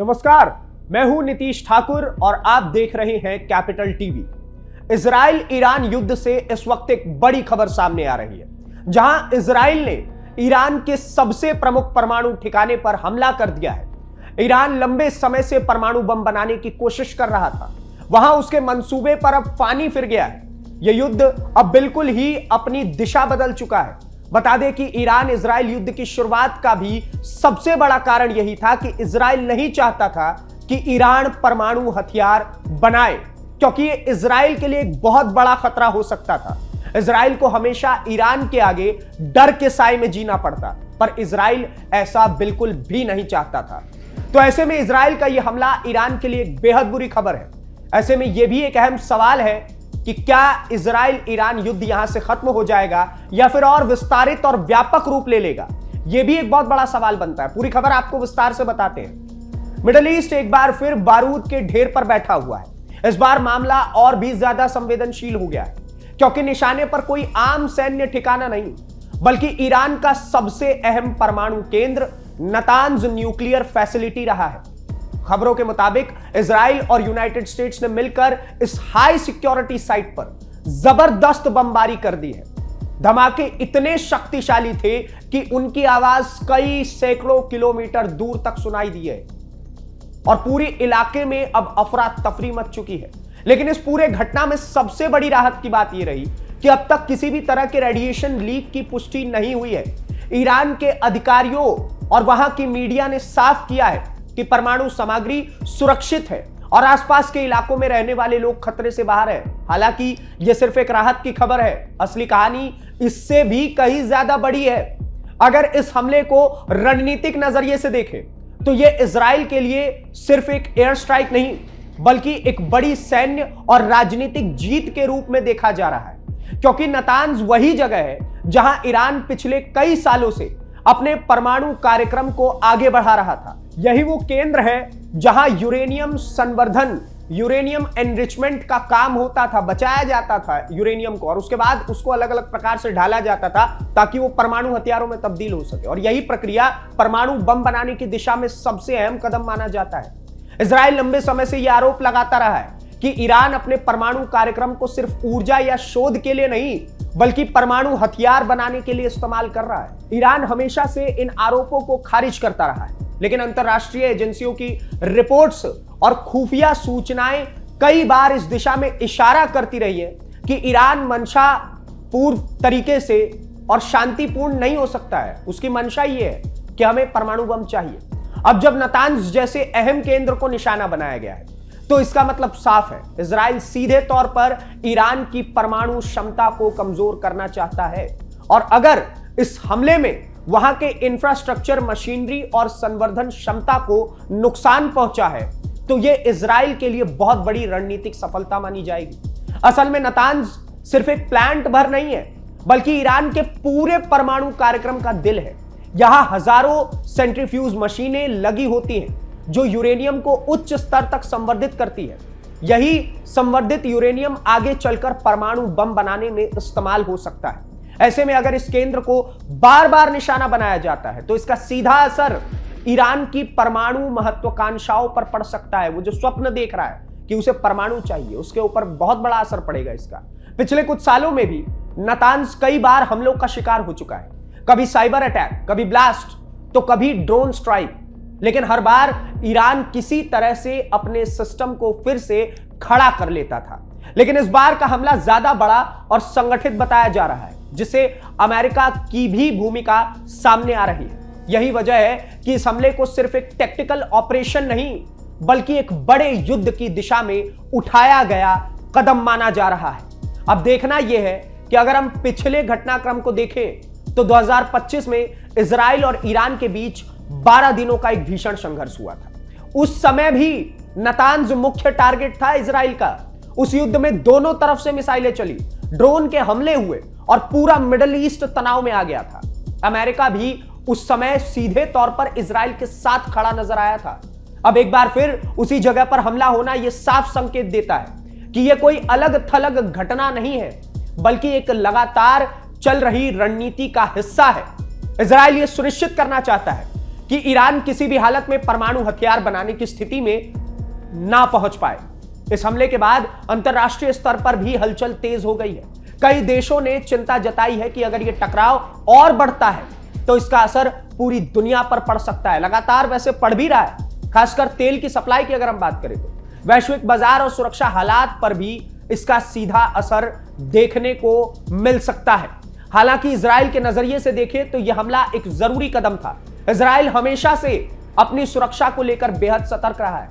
नमस्कार, मैं हूं नीतीश ठाकुर और आप देख रहे हैं कैपिटल टीवी। इजराइल ईरान युद्ध से इस वक्त एक बड़ी खबर सामने आ रही है, जहां इजराइल ने ईरान के सबसे प्रमुख परमाणु ठिकाने पर हमला कर दिया है। ईरान लंबे समय से परमाणु बम बनाने की कोशिश कर रहा था, वहां उसके मंसूबे पर अब पानी फिर गया है। यह युद्ध अब बिल्कुल ही अपनी दिशा बदल चुका है। बता दें कि ईरान इजराइल युद्ध की शुरुआत का भी सबसे बड़ा कारण यही था कि इजराइल नहीं चाहता था कि ईरान परमाणु हथियार बनाए, क्योंकि ये इजराइल के लिए एक बहुत बड़ा खतरा हो सकता था। इजराइल को हमेशा ईरान के आगे डर के साए में जीना पड़ता, पर इजराइल ऐसा बिल्कुल भी नहीं चाहता था। तो ऐसे में इजराइल का यह हमला ईरान के लिए एक बेहद बुरी खबर है। ऐसे में यह भी एक अहम सवाल है कि क्या इजराइल ईरान युद्ध यहां से खत्म हो जाएगा या फिर और विस्तारित और व्यापक रूप ले लेगा। यह भी एक बहुत बड़ा सवाल बनता है। पूरी खबर आपको विस्तार से बताते हैं। मिडिल ईस्ट एक बार फिर बारूद के ढेर पर बैठा हुआ है। इस बार मामला और भी ज्यादा संवेदनशील हो गया है, क्योंकि निशाने पर कोई आम सैन्य ठिकाना नहीं, बल्कि ईरान का सबसे अहम परमाणु केंद्र नतांज न्यूक्लियर फैसिलिटी रहा है। खबरों के मुताबिक इजराइल और यूनाइटेड स्टेट्स ने मिलकर इस हाई सिक्योरिटी साइट पर जबरदस्त बमबारी कर दी है। धमाके इतने शक्तिशाली थे कि उनकी आवाज कई सैकड़ों किलोमीटर दूर तक सुनाई दी है और पूरे इलाके में अब अफरा तफरी मच चुकी है। लेकिन इस पूरे घटना में सबसे बड़ी राहत की बात यह रही कि अब तक किसी भी तरह के रेडिएशन लीक की पुष्टि नहीं हुई है। ईरान के अधिकारियों और वहां की मीडिया ने साफ किया है कि परमाणु सामग्री सुरक्षित है और आसपास के इलाकों में रहने वाले लोग खतरे से बाहर हैं। हालांकि यह सिर्फ एक राहत की खबर है, असली कहानी इससे भी कहीं ज्यादा बड़ी है। अगर इस हमले को रणनीतिक नजरिए से देखें तो यह इजराइल के लिए सिर्फ एक एयर स्ट्राइक नहीं, बल्कि एक बड़ी सैन्य और राजनीतिक जीत के रूप में देखा जा रहा है, क्योंकि नतांज वही जगह है जहां ईरान पिछले कई सालों से अपने परमाणु कार्यक्रम को आगे बढ़ा रहा था। यही वो केंद्र है जहां यूरेनियम संवर्धन, यूरेनियम एनरिचमेंट का काम होता था, बचाया जाता था यूरेनियम को और उसके बाद उसको अलग अलग प्रकार से ढाला जाता था ताकि वो परमाणु हथियारों में तब्दील हो सके। और यही प्रक्रिया परमाणु बम बनाने की दिशा में सबसे अहम कदम माना जाता है। इजराइल लंबे समय से यह आरोप लगाता रहा है कि ईरान अपने परमाणु कार्यक्रम को सिर्फ ऊर्जा या शोध के लिए नहीं, बल्कि परमाणु हथियार बनाने के लिए इस्तेमाल कर रहा है। ईरान हमेशा से इन आरोपों को खारिज करता रहा है, लेकिन अंतरराष्ट्रीय एजेंसियों की रिपोर्ट्स और खुफिया सूचनाएं कई बार इस दिशा में इशारा करती रही है कि ईरान मंशा पूर्ण तरीके से और शांतिपूर्ण नहीं हो सकता है। उसकी मंशा यह है कि हमें परमाणु बम चाहिए। अब जब नतांज जैसे अहम केंद्र को निशाना बनाया गया है, तो इसका मतलब साफ है, इजराइल सीधे तौर पर ईरान की परमाणु क्षमता को कमजोर करना चाहता है। और अगर इस हमले में वहां के इंफ्रास्ट्रक्चर, मशीनरी और संवर्धन क्षमता को नुकसान पहुंचा है, तो यह इजराइल के लिए बहुत बड़ी रणनीतिक सफलता मानी जाएगी। असल में नतांज सिर्फ एक प्लांट भर नहीं है, बल्कि ईरान के पूरे परमाणु कार्यक्रम का दिल है। यहां हजारों सेंट्रीफ्यूज मशीनें लगी होती हैं जो यूरेनियम को उच्च स्तर तक संवर्धित करती है। यही संवर्धित यूरेनियम आगे चलकर परमाणु बम बनाने में इस्तेमाल हो सकता है। ऐसे में अगर इस केंद्र को बार बार निशाना बनाया जाता है, तो इसका सीधा असर ईरान की परमाणु महत्वाकांक्षाओं पर पड़ सकता है। वो जो स्वप्न देख रहा है कि उसे परमाणु चाहिए, उसके ऊपर बहुत बड़ा असर पड़ेगा इसका। पिछले कुछ सालों में भी नतांज कई बार हमलों का शिकार हो चुका है, कभी साइबर अटैक, कभी ब्लास्ट, तो कभी ड्रोन स्ट्राइक। लेकिन हर बार ईरान किसी तरह से अपने सिस्टम को फिर से खड़ा कर लेता था। लेकिन इस बार का हमला ज्यादा बड़ा और संगठित बताया जा रहा है, जिसे अमेरिका की भी भूमिका सामने आ रही है। यही वजह है कि इस हमले को सिर्फ एक टेक्टिकल ऑपरेशन नहीं, बल्कि एक बड़े युद्ध की दिशा में उठाया गया कदम माना जा रहा है। अब देखना यह है कि अगर हम पिछले घटनाक्रम को देखें तो 2025 में इजराइल और ईरान के बीच 12 दिनों का एक भीषण संघर्ष हुआ था। उस समय भी नतांज मुख्य टारगेट था इजराइल का। उस युद्ध में दोनों तरफ से मिसाइलें चली, ड्रोन के हमले हुए और पूरा मिडिल ईस्ट तनाव में आ गया था। अमेरिका भी उस समय सीधे तौर पर इजराइल के साथ खड़ा नजर आया था। अब एक बार फिर उसी जगह पर हमला होना यह साफ संकेत देता है कि यह कोई अलग थलग घटना नहीं है, बल्कि एक लगातार चल रही रणनीति का हिस्सा है। इजराइल यह सुनिश्चित करना चाहता है कि ईरान किसी भी हालत में परमाणु हथियार बनाने की स्थिति में ना पहुंच पाए। इस हमले के बाद अंतरराष्ट्रीय स्तर पर भी हलचल तेज हो गई है। कई देशों ने चिंता जताई है कि अगर यह टकराव और बढ़ता है तो इसका असर पूरी दुनिया पर पड़ सकता है। लगातार वैसे पड़ भी रहा है, खासकर तेल की सप्लाई की अगर हम बात करें तो वैश्विक बाजार और सुरक्षा हालात पर भी इसका सीधा असर देखने को मिल सकता है। हालांकि इजराइल के नजरिए से देखें तो यह हमला एक जरूरी कदम था। इजराइल हमेशा से अपनी सुरक्षा को लेकर बेहद सतर्क रहा है।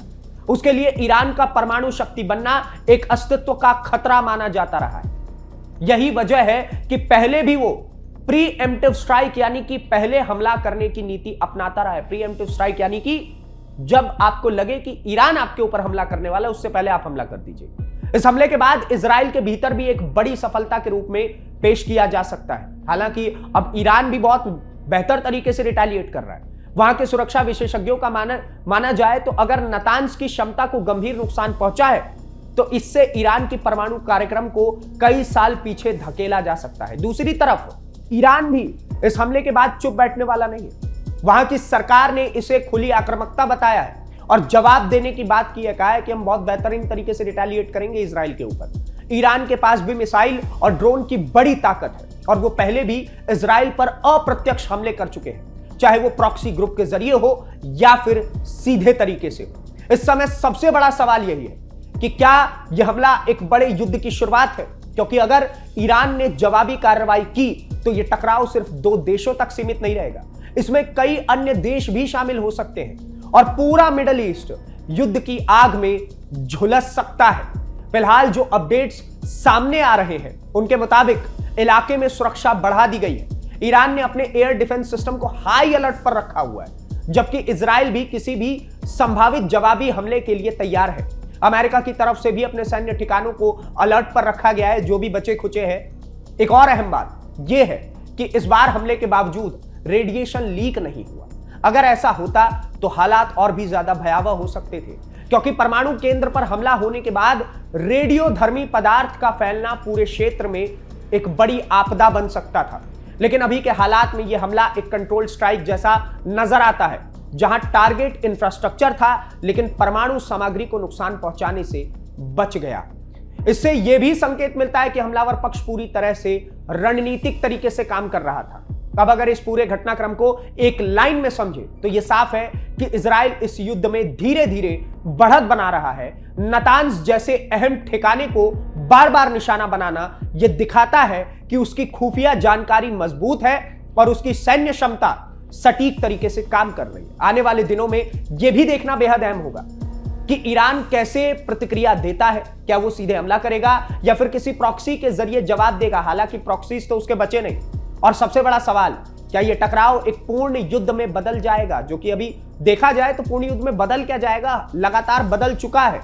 उसके लिए ईरान का परमाणु शक्ति बनना एक अस्तित्व का खतरा माना जाता रहा है। यही वजह है कि पहले भी वो प्री एम्प्टिव स्ट्राइक यानी कि पहले हमला करने की नीति अपनाता रहा है। प्री एम्प्टिव स्ट्राइक यानी कि जब आपको लगे कि ईरान आपके ऊपर हमला करने वाला है, उससे पहले आप हमला कर दीजिए। इस हमले के बाद इजराइल के भीतर भी एक बड़ी सफलता के रूप में पेश किया जा सकता है। हालांकि अब ईरान भी बहुत बेहतर तरीके से रिटेलिएट कर रहा है। वहां के सुरक्षा विशेषज्ञों का माना जाए तो अगर नातांज की क्षमता को गंभीर नुकसान पहुंचा है तो इससे ईरान की परमाणु कार्यक्रम को कई साल पीछे धकेला जा सकता है। दूसरी तरफ ईरान भी इस हमले के बाद चुप बैठने वाला नहीं है। वहां की सरकार ने इसे खुली आक्रामकता बताया है और जवाब देने की बात की है। कहा है कि हम बहुत बेहतरीन तरीके से रिटेलिएट करेंगे इजराइल के ऊपर। ईरान के पास भी मिसाइल और ड्रोन की बड़ी ताकत है और वो पहले भी इजराइल पर अप्रत्यक्ष हमले कर चुके हैं, चाहे वो प्रॉक्सी ग्रुप के जरिए हो या फिर सीधे तरीके से हो। इस समय सबसे बड़ा सवाल यही है कि क्या यह हमला एक बड़े युद्ध की शुरुआत है, क्योंकि अगर ईरान ने जवाबी कार्रवाई की तो यह टकराव सिर्फ 2 देशों तक सीमित नहीं रहेगा। इसमें कई अन्य देश भी शामिल हो सकते हैं और पूरा मिडिल ईस्ट युद्ध की आग में झुलस सकता है। फिलहाल जो अपडेट्स सामने आ रहे हैं उनके मुताबिक इलाके में सुरक्षा बढ़ा दी गई है। ईरान ने अपने एयर डिफेंस सिस्टम को हाई अलर्ट पर रखा हुआ है, जबकि इजराइल भी किसी भी संभावित जवाबी हमले के लिए तैयार है। अमेरिका की तरफ से भी अपने सैन्य ठिकानों को अलर्ट पर रखा गया है, जो भी बचे खुचे हैं। एक और अहम बात यह है कि इस बार हमले के बावजूद रेडिएशन लीक नहीं हुआ। अगर ऐसा होता तो हालात और भी ज्यादा भयावह हो सकते थे, क्योंकि परमाणु केंद्र पर हमला होने के बाद रेडियोधर्मी पदार्थ का फैलना पूरे क्षेत्र में एक बड़ी आपदा बन सकता था। लेकिन अभी के हालात में यह हमला एक कंट्रोल स्ट्राइक जैसा नजर आता है, जहां टारगेट इंफ्रास्ट्रक्चर था लेकिन परमाणु सामग्री को नुकसान पहुंचाने से बच गया। इससे यह भी संकेत मिलता है कि हमलावर पक्ष पूरी तरह से रणनीतिक तरीके से काम कर रहा था। अब अगर इस पूरे घटनाक्रम को एक लाइन में समझे तो यह साफ है कि इजराइल इस युद्ध में धीरे धीरे बढ़त बना रहा है। नातांज जैसे अहम ठिकाने को बार बार निशाना बनाना यह दिखाता है कि उसकी खुफिया जानकारी मजबूत है और उसकी सैन्य क्षमता सटीक तरीके से काम कर रही है। आने वाले दिनों में यह भी देखना बेहद अहम होगा कि ईरान कैसे प्रतिक्रिया देता है। क्या वो सीधे हमला करेगा या फिर किसी प्रॉक्सी के जरिए जवाब देगा? हालांकि प्रॉक्सीज तो उसके बचे नहीं। और सबसे बड़ा सवाल, क्या यह टकराव एक पूर्ण युद्ध में बदल जाएगा? जो कि अभी देखा जाए तो पूर्ण युद्ध में बदल क्या जाएगा, लगातार बदल चुका है।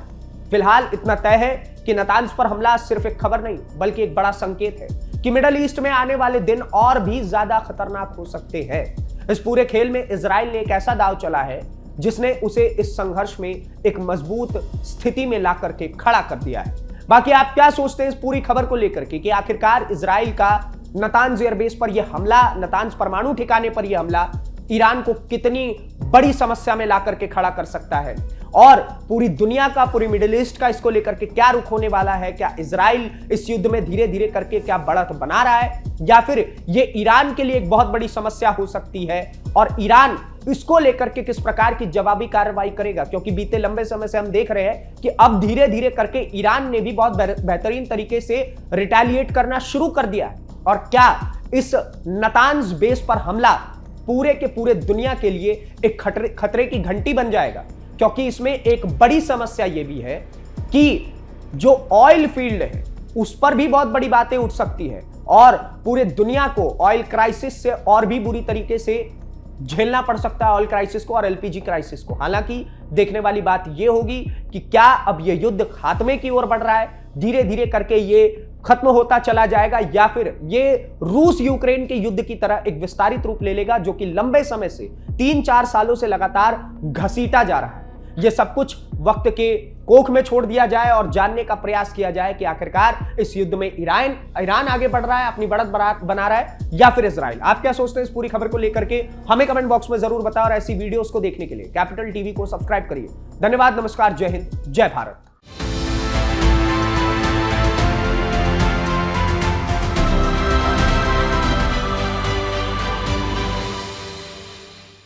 फिलहाल इतना तय है कि नातांज पर हमला सिर्फ एक खबर नहीं बल्कि एक बड़ा संकेत है कि मिडिल ईस्ट में आने वाले दिन और भी ज्यादा खतरनाक हो सकते हैं। इस पूरे खेल में इजराइल ने एक ऐसा दांव चला है जिसने उसे इस संघर्ष में एक मजबूत स्थिति में ला करके खड़ा कर दिया है। बाकी आप क्या सोचते हैं इस पूरी खबर को लेकर के कि आखिरकार इजराइल का नातांज एयरबेस पर यह हमला, नातांज परमाणु ठिकाने पर यह हमला ईरान को कितनी बड़ी समस्या में ला करके खड़ा कर सकता है और पूरी दुनिया का, पूरी मिडिल ईस्ट का इसको लेकर के क्या रुख होने वाला है? क्या इजराइल इस युद्ध में धीरे धीरे करके क्या बढ़त बना रहा है या फिर यह ईरान के लिए एक बहुत बड़ी समस्या हो सकती है और ईरान इसको लेकर के किस प्रकार की जवाबी कार्रवाई करेगा? क्योंकि बीते लंबे समय से हम देख रहे हैं कि अब धीरे धीरे करके ईरान ने भी बहुत बेहतरीन तरीके से रिटेलिएट करना शुरू कर दिया है। और क्या इस नातांज बेस पर हमला पूरे के पूरे दुनिया के लिए एक खतरे की घंटी बन जाएगा? क्योंकि इसमें एक बड़ी समस्या यह भी है कि जो ऑयल फील्ड है उस पर भी बहुत बड़ी बातें उठ सकती है और पूरे दुनिया को ऑयल क्राइसिस से और भी बुरी तरीके से झेलना पड़ सकता है, ऑयल क्राइसिस को और एलपीजी क्राइसिस को। हालांकि देखने वाली बात यह होगी कि क्या अब यह युद्ध खात्मे की ओर बढ़ रहा है, धीरे धीरे करके ये खत्म होता चला जाएगा या फिर ये रूस यूक्रेन के युद्ध की तरह एक विस्तारित रूप ले लेगा जो कि लंबे समय से 3-4 सालों से लगातार घसीटा जा रहा है। ये सब कुछ वक्त के कोख में छोड़ दिया जाए और जानने का प्रयास किया जाए कि आखिरकार इस युद्ध में ईरान आगे बढ़ रहा है, अपनी बढ़त बना रहा है, या फिर इजराइल। आप क्या सोचते हैं इस पूरी खबर को लेकर के? हमें कमेंट बॉक्स में जरूर बताओ और ऐसी वीडियोस को देखने के लिए कैपिटल टीवी को सब्सक्राइब करिए। धन्यवाद, नमस्कार, जय हिंद, जय भारत।